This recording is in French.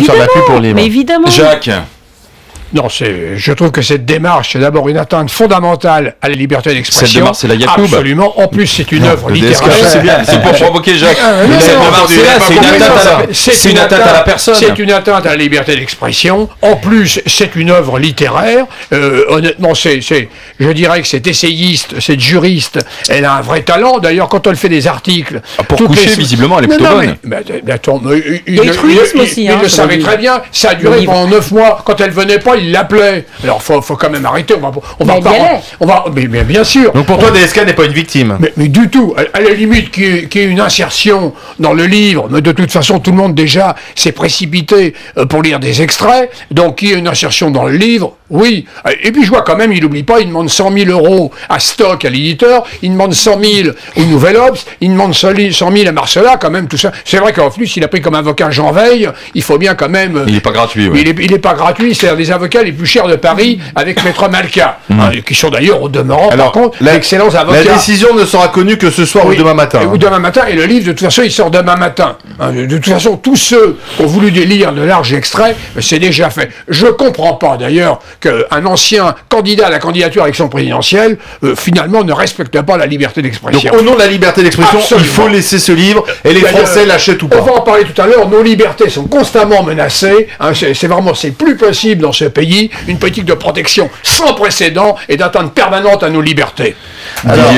sur la pub pour les livres. Mais évidemment. Jacques. Non, je trouve que cette démarche, c'est d'abord une atteinte fondamentale à la liberté d'expression. Celle de Marcella Yacoub. Absolument. En plus, c'est une œuvre littéraire. C'est bien, c'est pour provoquer Jacques. C'est une atteinte à la personne. C'est une atteinte à la liberté d'expression. En plus, c'est une œuvre littéraire. Honnêtement, je dirais que cette essayiste, cette juriste, elle a un vrai talent. D'ailleurs, quand elle fait des articles... Pour coucher, visiblement, elle est plutôt bonne. Il y a le truisme aussi. Il le savait très bien. Ça a duré pendant 9 mois. Quand elle venait pas, il l'appelait. Alors, faut quand même arrêter. Mais bien sûr. Donc pour toi, DSK n'est pas une victime. Mais du tout. À la limite, qu'il y ait une insertion dans le livre, mais de toute façon, tout le monde déjà s'est précipité pour lire des extraits. Donc, qu'il y ait une insertion dans le livre, oui. Et puis, je vois quand même, il n'oublie pas, il demande 100 000 € à Stock, à l'éditeur. Il demande 100 000 au Nouvel Obs. Il demande 100 000 à Marcella, quand même, tout ça. C'est vrai qu'en plus, il a pris comme avocat Jean Veil. Il faut bien quand même... Il n'est pas gratuit, oui. Il est pas gratuit. C'est un des avocats les plus chers de Paris, avec Maître Malka, qui sont d'ailleurs au demeurant, par contre, d'excellents avocats. La décision ne sera connue que ce soir ou demain matin. Ou demain matin, et le livre, de toute façon, il sort demain matin. De toute façon, tous ceux qui ont voulu lire de larges extraits, c'est déjà fait. Je comprends pas, d'ailleurs, qu'un ancien candidat à la candidature à l'élection présidentielle, finalement, ne respecte pas la liberté d'expression. Donc, au nom de la liberté d'expression, il faut laisser ce livre, et les Français l'achètent ou pas. On va en parler tout à l'heure, nos libertés sont constamment menacées, c'est plus possible dans ce pays, une politique de protection sans précédent et d'atteinte permanente à nos libertés. Alors,